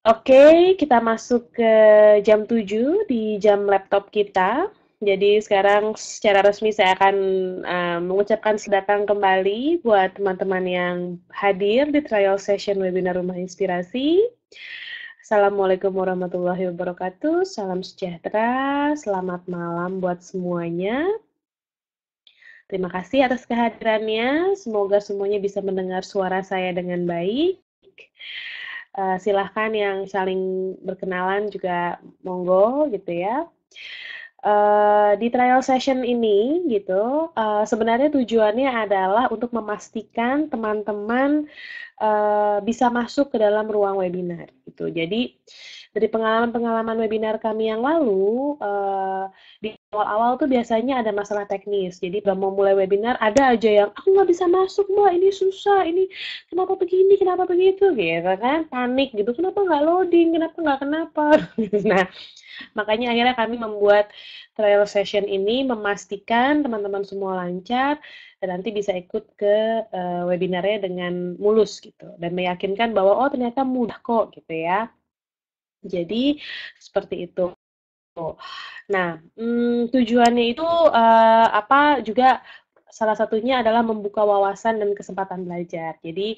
Oke, kita masuk ke jam 7 di jam laptop kita. Jadi sekarang secara resmi saya akan mengucapkan selamat datang kembali buat teman-teman yang hadir di trial session webinar Rumah Inspirasi. Assalamualaikum warahmatullahi wabarakatuh. Salam sejahtera, selamat malam buat semuanya. Terima kasih atas kehadirannya. Semoga semuanya bisa mendengar suara saya dengan baik. Silahkan yang saling berkenalan juga monggo gitu ya. Di trial session ini gitu, sebenarnya tujuannya adalah untuk memastikan teman-teman bisa masuk ke dalam ruang webinar gitu. Jadi dari pengalaman-pengalaman webinar kami yang lalu, di awal-awal tuh biasanya ada masalah teknis. Jadi udah mau mulai webinar ada aja yang aku nggak bisa masuk mbak, ini susah, ini kenapa begini, kenapa begitu, gitu kan, panik gitu, kenapa nggak loading, kenapa nggak kenapa. Nah, makanya akhirnya kami membuat trial session ini memastikan teman-teman semua lancar dan nanti bisa ikut ke webinarnya dengan mulus gitu dan meyakinkan bahwa oh ternyata mudah kok gitu ya. Jadi seperti itu. Nah, tujuannya itu apa juga salah satunya adalah membuka wawasan dan kesempatan belajar. Jadi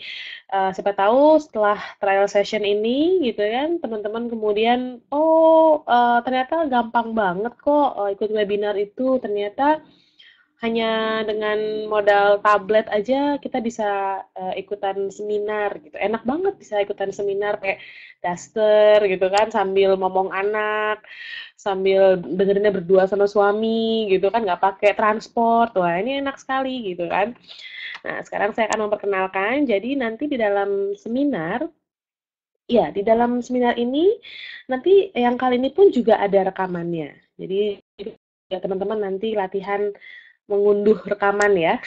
siapa tahu setelah trial session ini gitu kan, teman-teman kemudian, oh ternyata gampang banget kok ikut webinar itu. Ternyata hanya dengan modal tablet aja kita bisa ikutan seminar gitu. Enak banget bisa ikutan seminar kayak daster gitu kan sambil ngomong anak, sambil dengerinnya berdua sama suami gitu kan nggak pakai transport. Wah, ini enak sekali gitu kan. Nah, sekarang saya akan memperkenalkan. Jadi nanti di dalam seminar, ya di dalam seminar ini nanti yang kali ini pun juga ada rekamannya. Jadi ya teman-teman nanti latihan mengunduh rekaman ya.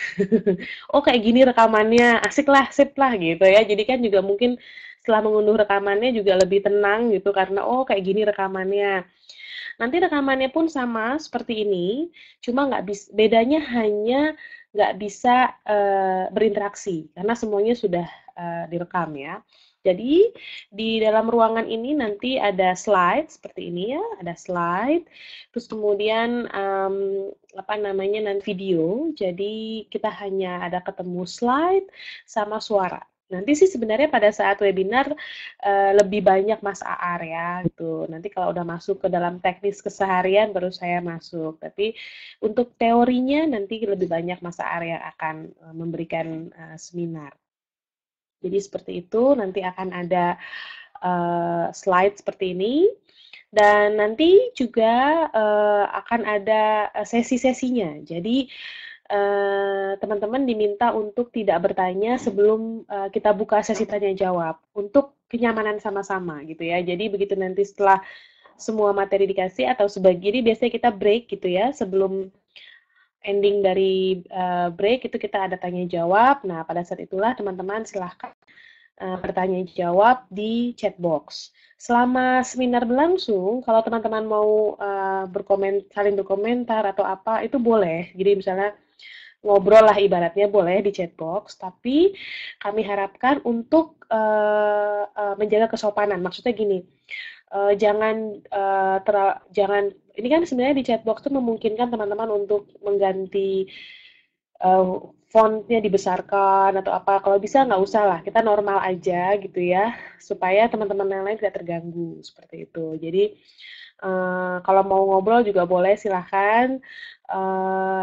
Oh kayak gini rekamannya, asik lah, sip lah gitu ya. Jadi kan juga mungkin setelah mengunduh rekamannya juga lebih tenang gitu karena oh kayak gini rekamannya. Nanti rekamannya pun sama seperti ini, cuma nggak bisa bedanya hanya nggak bisa berinteraksi karena semuanya sudah direkam ya. Jadi di dalam ruangan ini nanti ada slide seperti ini ya, ada slide, terus kemudian apa namanya nanti video. Jadi kita hanya ada ketemu slide sama suara. Nanti sih sebenarnya pada saat webinar lebih banyak Mas Aar ya gitu. Nanti kalau udah masuk ke dalam teknis keseharian baru saya masuk. Tapi untuk teorinya nanti lebih banyak Mas Aar yang akan memberikan seminar. Jadi seperti itu, nanti akan ada slide seperti ini. Dan nanti juga akan ada sesi-sesinya. Jadi teman-teman diminta untuk tidak bertanya sebelum kita buka sesi tanya jawab untuk kenyamanan sama-sama gitu ya. Jadi begitu nanti setelah semua materi dikasih atau sebagian ini biasanya kita break gitu ya sebelum ending dari break itu kita ada tanya jawab. Nah pada saat itulah teman-teman silahkan bertanya jawab di chat box. Selama seminar berlangsung, kalau teman-teman mau saling berkomentar atau apa itu boleh. Jadi misalnya ngobrol lah ibaratnya boleh di chat box, tapi kami harapkan untuk menjaga kesopanan. Maksudnya gini, jangan ini kan sebenarnya di chat box itu memungkinkan teman-teman untuk mengganti fontnya dibesarkan atau apa. Kalau bisa nggak usah lah, kita normal aja gitu ya, supaya teman-teman yang lain tidak terganggu seperti itu. Jadi kalau mau ngobrol juga boleh silahkan.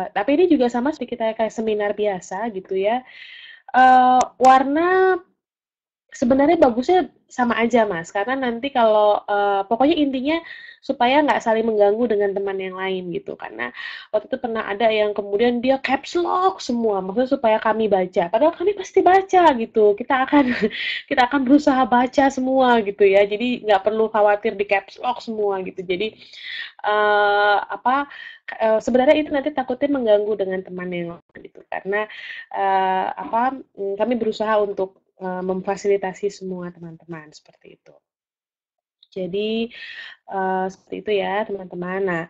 Tapi ini juga sama seperti kita kayak seminar biasa gitu ya. Warna sebenarnya bagusnya sama aja Mas, karena nanti kalau pokoknya intinya supaya nggak saling mengganggu dengan teman yang lain gitu. Karena waktu itu pernah ada yang kemudian dia caps lock semua, maksudnya supaya kami baca. Padahal kami pasti baca gitu. Kita akan kita akan berusaha baca semua gitu ya. Jadi nggak perlu khawatir di caps lock semua gitu. Jadi apa sebenarnya itu nanti takutnya mengganggu dengan teman yang lain gitu. Karena kami berusaha untuk memfasilitasi semua teman-teman seperti itu. Jadi seperti itu ya teman-teman. Nah,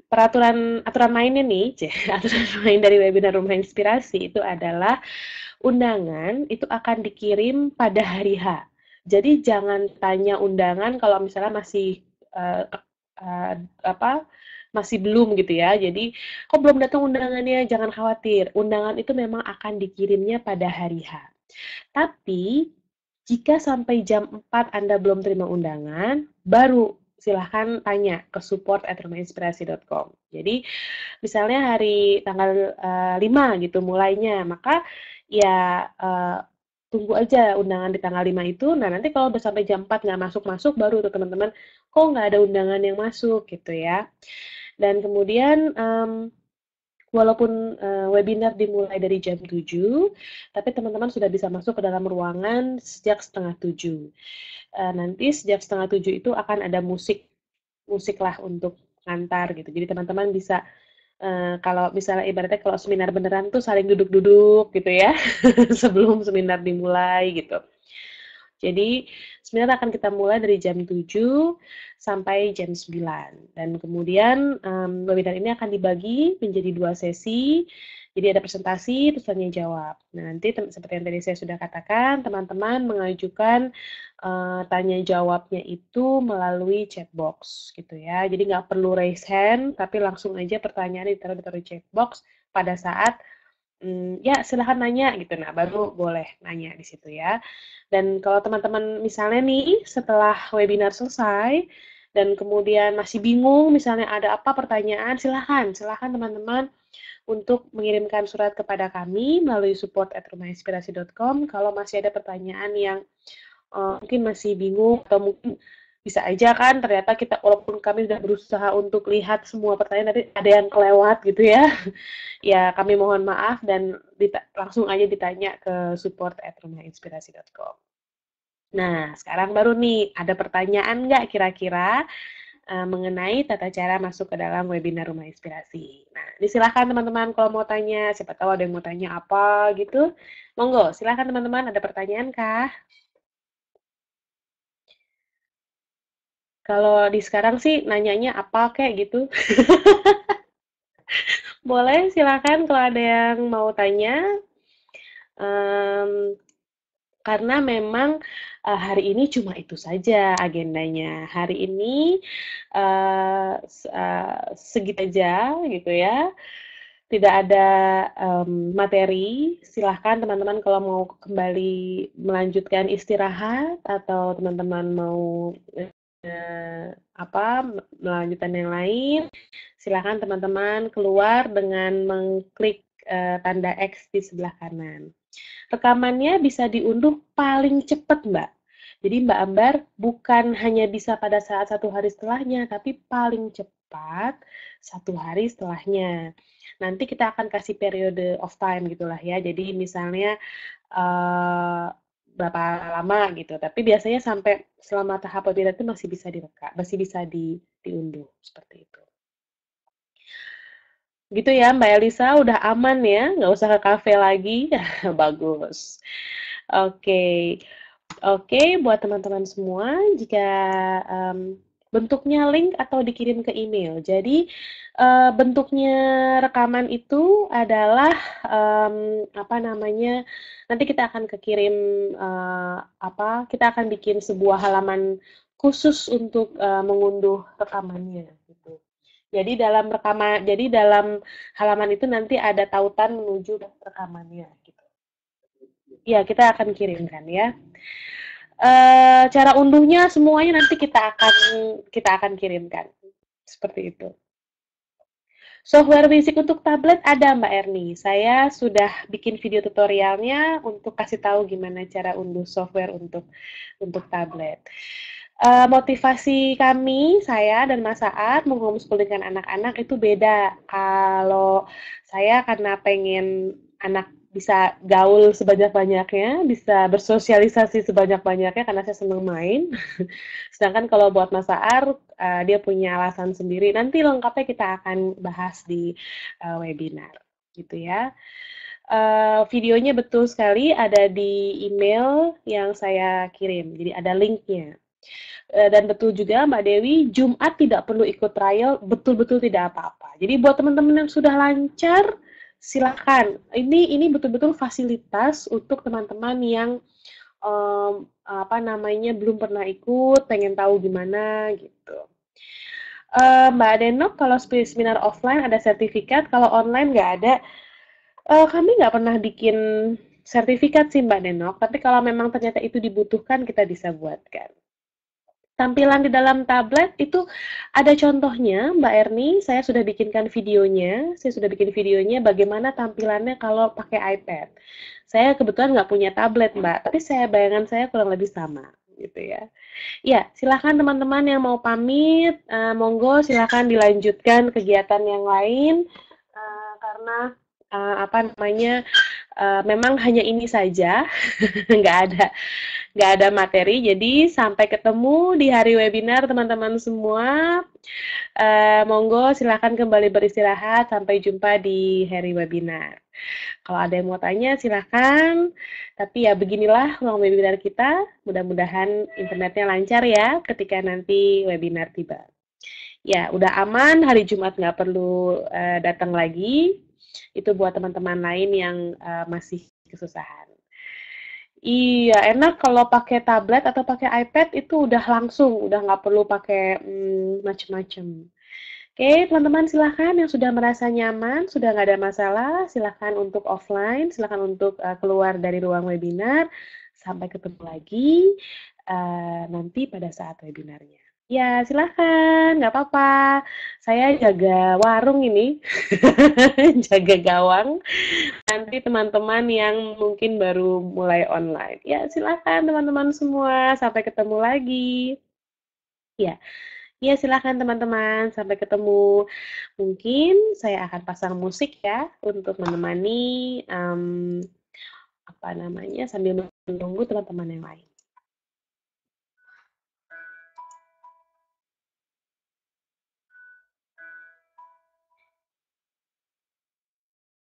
aturan mainnya nih, aturan main dari webinar Rumah Inspirasi itu adalah undangan itu akan dikirim pada hari H. Jadi jangan tanya undangan kalau misalnya masih uh, uh, apa masih belum gitu ya. Jadi kok belum datang undangannya? Jangan khawatir. Undangan itu memang akan dikirimnya pada hari H. Tapi jika sampai jam 4 Anda belum terima undangan, baru silahkan tanya ke support@rumahinspirasi.com. Jadi misalnya hari tanggal 5 gitu mulainya, maka ya tunggu aja undangan di tanggal 5 itu. Nah, nanti kalau udah sampai jam 4 nggak masuk-masuk, baru tuh teman-teman, kok nggak ada undangan yang masuk gitu ya. Dan kemudian walaupun webinar dimulai dari jam 7, tapi teman-teman sudah bisa masuk ke dalam ruangan sejak setengah 7. Nanti sejak setengah 7 itu akan ada musik lah untuk ngantar gitu. Jadi teman-teman bisa kalau misalnya ibaratnya kalau seminar beneran tuh saling duduk-duduk gitu ya sebelum seminar dimulai gitu. Jadi seminar akan kita mulai dari jam 7 sampai jam 9. Dan kemudian webinar ini akan dibagi menjadi 2 sesi. Jadi ada presentasi, terus tanya jawab. Nah, nanti seperti yang tadi saya sudah katakan, teman-teman mengajukan tanya jawabnya itu melalui chat box gitu ya. Jadi nggak perlu raise hand, tapi langsung aja pertanyaan ditaruh di chat box pada saat ya silahkan nanya gitu. Nah, baru boleh nanya di situ ya. Dan kalau teman-teman misalnya nih setelah webinar selesai dan kemudian masih bingung, misalnya ada apa pertanyaan, silahkan teman-teman untuk mengirimkan surat kepada kami melalui support@rumahinspirasi.com kalau masih ada pertanyaan yang mungkin masih bingung atau mungkin bisa aja kan ternyata kita walaupun kami sudah berusaha untuk lihat semua pertanyaan tapi ada yang kelewat gitu ya. Ya kami mohon maaf dan langsung aja ditanya ke support@rumahinspirasi.com. Nah, sekarang baru nih, ada pertanyaan nggak kira-kira mengenai tata cara masuk ke dalam webinar Rumah Inspirasi? Nah, disilahkan teman-teman kalau mau tanya, siapa tahu ada yang mau tanya apa gitu. Monggo, silahkan teman-teman, ada pertanyaan kah? Kalau di sekarang sih nanyanya apa kayak gitu. Boleh, silahkan kalau ada yang mau tanya. Um, Karena memang hari ini cuma itu saja agendanya. Hari ini segitu aja gitu ya. Tidak ada materi. Silahkan teman-teman kalau mau kembali melanjutkan istirahat atau teman-teman mau melanjutkan yang lain, silahkan teman-teman keluar dengan mengklik tanda X di sebelah kanan. Rekamannya bisa diunduh paling cepat, Mbak. Jadi Mbak Ambar bukan hanya bisa pada saat 1 hari setelahnya, tapi paling cepat 1 hari setelahnya. Nanti kita akan kasih periode of time gitulah ya. Jadi misalnya berapa lama gitu. Tapi biasanya sampai selama tahap webinar itu masih bisa direkam, masih bisa diunduh seperti itu. Gitu ya Mbak Elisa, udah aman ya, nggak usah ke kafe lagi. Bagus. Oke, oke buat teman-teman semua, jika bentuknya link atau dikirim ke email. Jadi bentuknya rekaman itu adalah apa namanya? Nanti kita akan kekirim kita akan bikin sebuah halaman khusus untuk mengunduh rekamannya gitu. Jadi dalam halaman itu nanti ada tautan menuju rekamannya gitu. Ya, kita akan kirimkan ya. Cara unduhnya semuanya nanti kita akan kirimkan. Seperti itu. Software basic untuk tablet ada Mbak Erni. Saya sudah bikin video tutorialnya untuk kasih tahu gimana cara unduh software untuk tablet. Motivasi kami, saya dan Mas Saad menghomeschoolingkan anak-anak itu beda. Kalau saya karena pengen anak bisa gaul sebanyak-banyaknya, bisa bersosialisasi sebanyak-banyaknya karena saya senang main. Sedangkan kalau buat Mas Saar, dia punya alasan sendiri. Nanti lengkapnya kita akan bahas di webinar, gitu ya. Videonya betul sekali ada di email yang saya kirim, jadi ada linknya. Dan betul juga Mbak Dewi, Jumat tidak perlu ikut trial, betul-betul tidak apa-apa. Jadi buat teman-teman yang sudah lancar, silakan. Ini betul-betul fasilitas untuk teman-teman yang apa namanya, belum pernah ikut, pengen tahu gimana gitu. Mbak Denok, kalau seminar offline ada sertifikat, kalau online nggak ada. Kami nggak pernah bikin sertifikat sih Mbak Denok, tapi kalau memang ternyata itu dibutuhkan, kita bisa buatkan. Tampilan di dalam tablet itu ada contohnya, Mbak Erni, saya sudah bikin videonya bagaimana tampilannya kalau pakai iPad. Saya kebetulan nggak punya tablet, Mbak, tapi bayangan saya kurang lebih sama, gitu ya. Ya, silakan teman-teman yang mau pamit, monggo silakan dilanjutkan kegiatan yang lain, karena apa namanya, memang hanya ini saja, nggak ada nggak ada materi. Jadi sampai ketemu di hari webinar teman-teman semua. Monggo silakan kembali beristirahat. Sampai jumpa di hari webinar. Kalau ada yang mau tanya silakan. Tapi ya beginilah ruang webinar kita. Mudah-mudahan internetnya lancar ya ketika nanti webinar tiba. Ya, udah aman, hari Jumat nggak perlu datang lagi. Itu buat teman-teman lain yang masih kesusahan. Iya, enak kalau pakai tablet atau pakai iPad itu udah langsung, udah nggak perlu pakai macem-macem. Oke, teman-teman silahkan yang sudah merasa nyaman, sudah nggak ada masalah, silahkan untuk offline, silahkan untuk keluar dari ruang webinar. Sampai ketemu lagi nanti pada saat webinarnya. Ya, silahkan, nggak apa-apa. Saya jaga warung ini, jaga gawang. Nanti teman-teman yang mungkin baru mulai online. Ya, silakan teman-teman semua. Sampai ketemu lagi. Ya, ya silakan teman-teman. Sampai ketemu. Mungkin saya akan pasang musik ya untuk menemani apa namanya sambil menunggu teman-teman yang lain.